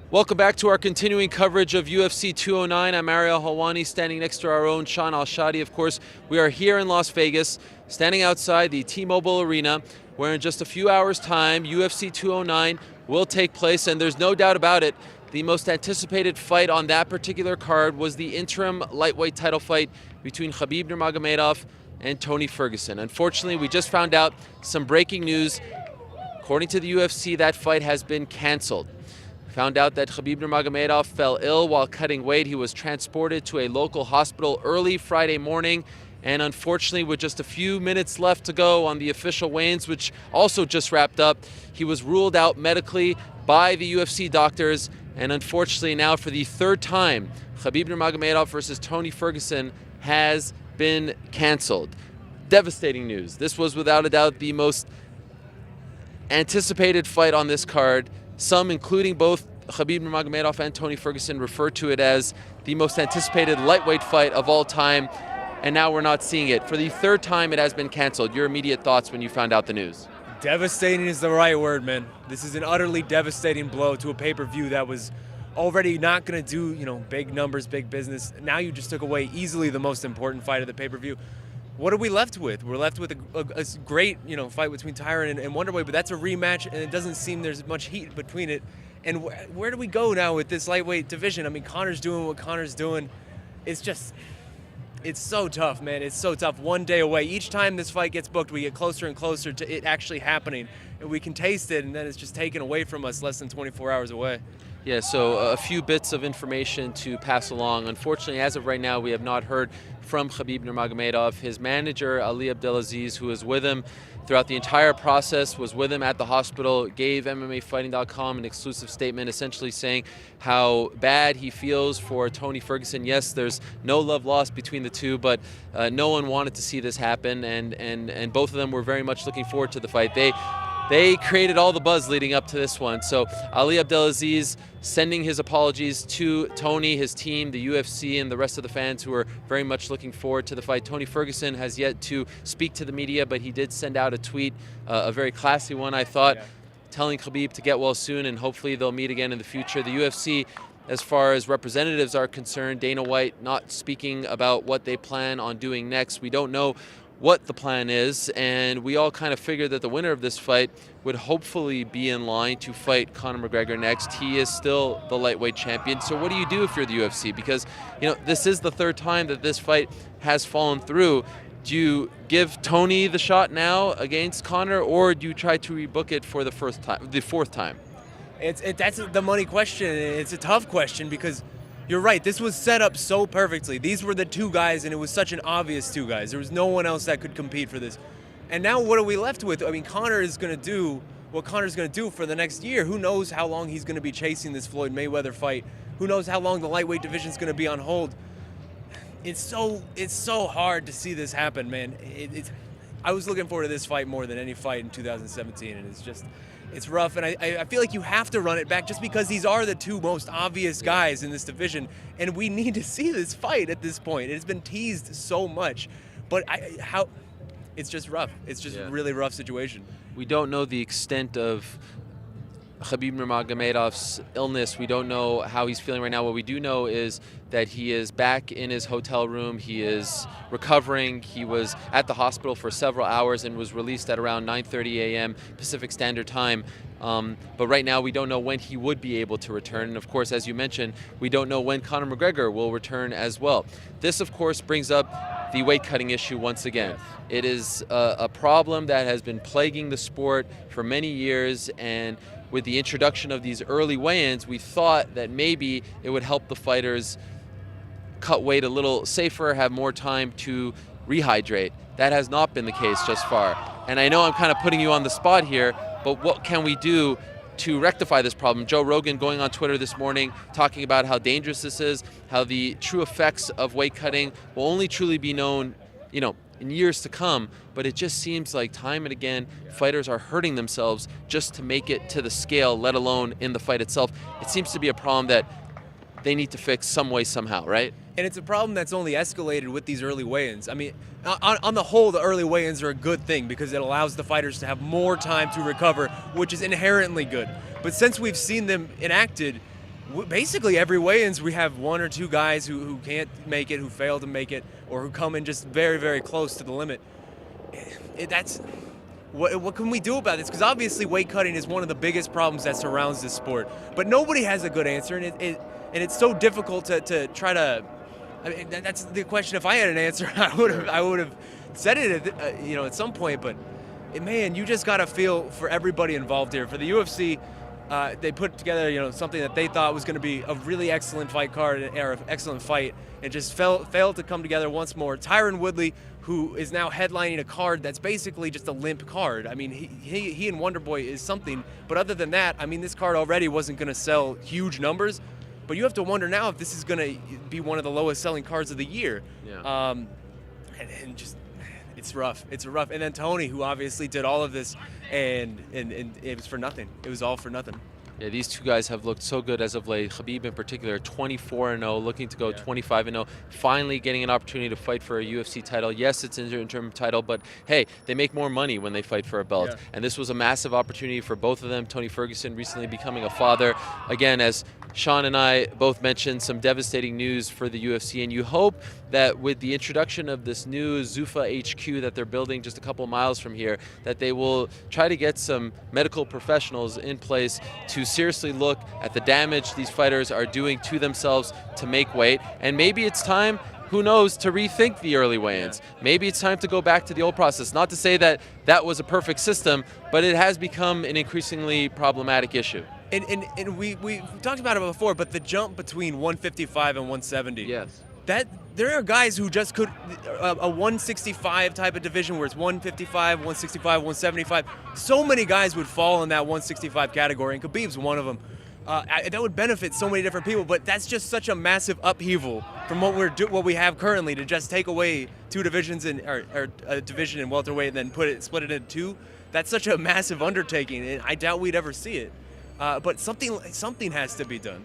Welcome back to our continuing coverage of UFC 209. I'm Ariel Helwani, standing next to our own Sean Al-Shadi. Of course, we are here in Las Vegas, standing outside the T-Mobile Arena, where in just a few hours' time, UFC 209 will take place, and there's no doubt about it, the most anticipated fight on that particular card was the interim lightweight title fight between Khabib Nurmagomedov and Tony Ferguson. Unfortunately, we just found out some breaking news. According to the UFC, that fight has been canceled. Found out that Khabib Nurmagomedov fell ill while cutting weight. He was transported to a local hospital early Friday morning, and unfortunately, with just a few minutes left to go on the official weigh-ins, which also just wrapped up, he was ruled out medically by the UFC doctors, and unfortunately now for the third time, Khabib Nurmagomedov versus Tony Ferguson has been canceled. Devastating news. This was without a doubt the most anticipated fight on this card. Some, including both Khabib Nurmagomedov and Tony Ferguson, refer to it as the most anticipated lightweight fight of all time, and now we're not seeing it. For the third time, it has been canceled. Your immediate thoughts when you found out the news? Devastating is the right word, man. This is an utterly devastating blow to a pay-per-view that was already not going to do, big numbers, big business. Now you just took away easily the most important fight of the pay-per-view. What are we left with? We're left with a great, fight between Tyron and Wonderboy, but that's a rematch, and it doesn't seem there's much heat between it. And where do we go now with this lightweight division? I mean, Conor's doing what Conor's doing. It's so tough, man. It's so tough. One day away. Each time this fight gets booked, we get closer and closer to it actually happening, and we can taste it, and then it's just taken away from us less than 24 hours away. Yeah, so a few bits of information to pass along. Unfortunately, as of right now, we have not heard from Khabib Nurmagomedov. His manager, Ali Abdelaziz, who was with him throughout the entire process, was with him at the hospital, gave MMAfighting.com an exclusive statement essentially saying how bad he feels for Tony Ferguson. Yes, there's no love lost between the two, but no one wanted to see this happen, and both of them were very much looking forward to the fight. They created all the buzz leading up to this one. So Ali Abdelaziz sending his apologies to Tony, his team, the UFC, and the rest of the fans who are very much looking forward to the fight. Tony Ferguson has yet to speak to the media, but he did send out a tweet, a very classy one, I thought, telling Khabib to get well soon, and hopefully they'll meet again in the future. The UFC, as far as representatives are concerned, Dana White not speaking about what they plan on doing next. We don't know what the plan is, and we all kind of figured that the winner of this fight would hopefully be in line to fight Conor McGregor next. He is still the lightweight champion. So what do you do if you're the UFC? Because this is the third time that this fight has fallen through. Do you give Tony the shot now against Conor, or do you try to rebook it for the fourth time? That's the money question. It's a tough question because you're right. This was set up so perfectly. These were the two guys, and it was such an obvious two guys. There was no one else that could compete for this. And now what are we left with? I mean, Conor is going to do what Conor's going to do for the next year. Who knows how long he's going to be chasing this Floyd Mayweather fight? Who knows how long the lightweight division is going to be on hold? It's so hard to see this happen, man. I was looking forward to this fight more than any fight in 2017, and it's rough, and I feel like you have to run it back just because these are the two most obvious guys in this division, and we need to see this fight at this point. It's been teased so much, but it's just rough. It's just a really rough situation. We don't know the extent of Khabib Nurmagomedov's illness. We don't know how he's feeling right now. What we do know is that he is back in his hotel room. He is recovering. He was at the hospital for several hours and was released at around 9:30 a.m. Pacific Standard Time. But right now we don't know when he would be able to return. And of course, as you mentioned, we don't know when Conor McGregor will return as well. This, of course, brings up the weight cutting issue once again. Yes. It is a problem that has been plaguing the sport for many years, and with the introduction of these early weigh-ins, we thought that maybe it would help the fighters cut weight a little safer, have more time to rehydrate. That has not been the case thus far. And I know I'm kind of putting you on the spot here, but what can we do to rectify this problem? Joe Rogan going on Twitter this morning talking about how dangerous this is, how the true effects of weight cutting will only truly be known, in years to come, but it just seems like time and again fighters are hurting themselves just to make it to the scale, let alone in the fight itself. It seems to be a problem that they need to fix some way, somehow, right? And it's a problem that's only escalated with these early weigh-ins. I mean, on the whole, the early weigh-ins are a good thing because it allows the fighters to have more time to recover, which is inherently good. But since we've seen them enacted, basically every weigh-ins we have one or two guys who can't make it, who fail to make it, or who come in just very, very close to the limit. That's what can we do about this? Because obviously weight cutting is one of the biggest problems that surrounds this sport, but nobody has a good answer, and it's so difficult to try to. I mean, that's the question. If I had an answer, I would have said it at some point. But man, you just got to feel for everybody involved here. For the UFC, they put together something that they thought was going to be a really excellent fight card or an excellent fight, and just failed to come together once more. Tyron Woodley, who is now headlining a card that's basically just a limp card. I mean, he and Wonderboy is something, but other than that, I mean, this card already wasn't going to sell huge numbers. But you have to wonder now if this is going to be one of the lowest selling cards of the year. Yeah. And just, it's rough. It's rough. And then Tony, who obviously did all of this, and it was for nothing. It was all for nothing. Yeah, these two guys have looked so good as of late. Khabib in particular, 24-0, looking to go 25-0, finally getting an opportunity to fight for a UFC title. Yes, it's an interim title, but hey, they make more money when they fight for a belt. Yeah. And this was a massive opportunity for both of them. Tony Ferguson recently becoming a father. Again, as Sean and I both mentioned, some devastating news for the UFC, and you hope that with the introduction of this new Zuffa HQ that they're building just a couple miles from here, that they will try to get some medical professionals in place to seriously look at the damage these fighters are doing to themselves to make weight. And maybe it's time, who knows, to rethink the early weigh-ins. Yeah. Maybe it's time to go back to the old process. Not to say that that was a perfect system, but it has become an increasingly problematic issue. And we talked about it before, but the jump between 155 and 170. Yes. That there are guys who just could a 165 type of division where it's 155, 165, 175. So many guys would fall in that 165 category, and Khabib's one of them. That would benefit so many different people, but that's just such a massive upheaval from what we have currently to just take away two divisions or a division in welterweight and then split it into two. That's such a massive undertaking, and I doubt we'd ever see it. But something has to be done.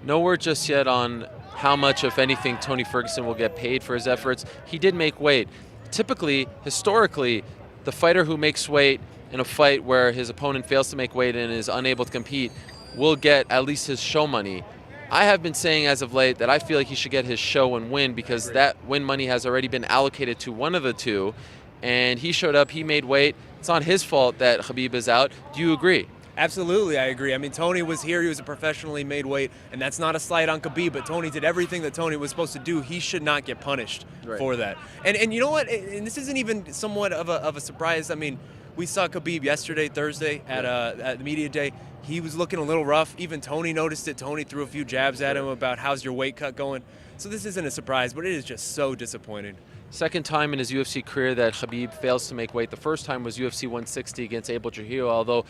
No word just yet on how much, if anything, Tony Ferguson will get paid for his efforts. He did make weight. Typically, historically, the fighter who makes weight in a fight where his opponent fails to make weight and is unable to compete will get at least his show money. I have been saying as of late that I feel like he should get his show and win, because that win money has already been allocated to one of the two, and he showed up, he made weight. It's not his fault that Khabib is out. Do you agree? Absolutely, I agree. I mean, Tony was here. He was a professionally made weight, and that's not a slight on Khabib, but Tony did everything that Tony was supposed to do. He should not get punished for that. And you know what? And this isn't even somewhat of a surprise. I mean, we saw Khabib yesterday, Thursday, at the media day. He was looking a little rough. Even Tony noticed it. Tony threw a few jabs at him about how's your weight cut going. So this isn't a surprise, but it is just so disappointing. Second time in his UFC career that Khabib fails to make weight. The first time was UFC 160 against Abel Trujillo, although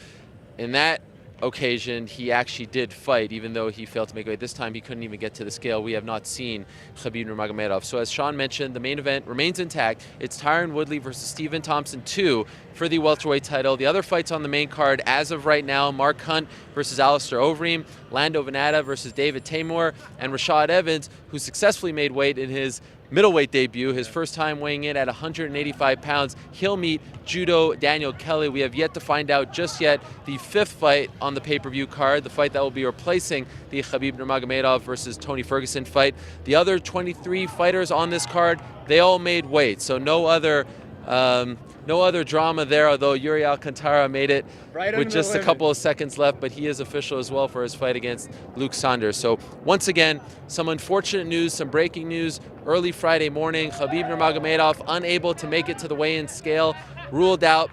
in that occasion, he actually did fight, even though he failed to make weight. This time, he couldn't even get to the scale. We have not seen Khabib Nurmagomedov. So as Sean mentioned, the main event remains intact. It's Tyron Woodley versus Stephen Thompson 2 for the welterweight title. The other fights on the main card, as of right now, Mark Hunt versus Alistair Overeem, Lando Venata versus David Tamor, and Rashad Evans, who successfully made weight in his middleweight debut, his first time weighing in at 185 pounds. He'll meet judo Daniel Kelly. We have yet to find out just yet the fifth fight on the pay-per-view card, the fight that will be replacing the Khabib Nurmagomedov versus Tony Ferguson fight. The other 23 fighters on this card, they all made weight, so no other drama there, although Yuri Alcantara made it with just a couple of seconds left, but he is official as well for his fight against Luke Saunders. So once again, some unfortunate news, some breaking news early Friday morning. Khabib Nurmagomedov unable to make it to the weigh-in scale, ruled out,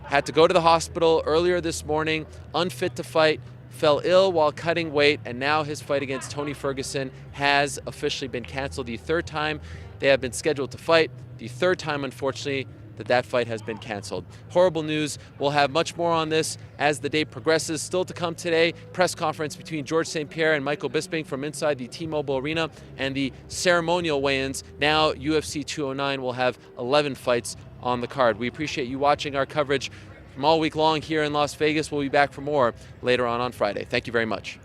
had to go to the hospital earlier this morning, unfit to fight, fell ill while cutting weight, and now his fight against Tony Ferguson has officially been canceled. The third time they have been scheduled to fight, the third time, unfortunately, that fight has been canceled. Horrible news. We'll have much more on this as the day progresses. Still to come today, press conference between George St. Pierre and Michael Bisping from inside the T-Mobile Arena, and the ceremonial weigh-ins. Now UFC 209 will have 11 fights on the card. We appreciate you watching our coverage from all week long here in Las Vegas. We'll be back for more later on Friday. Thank you very much.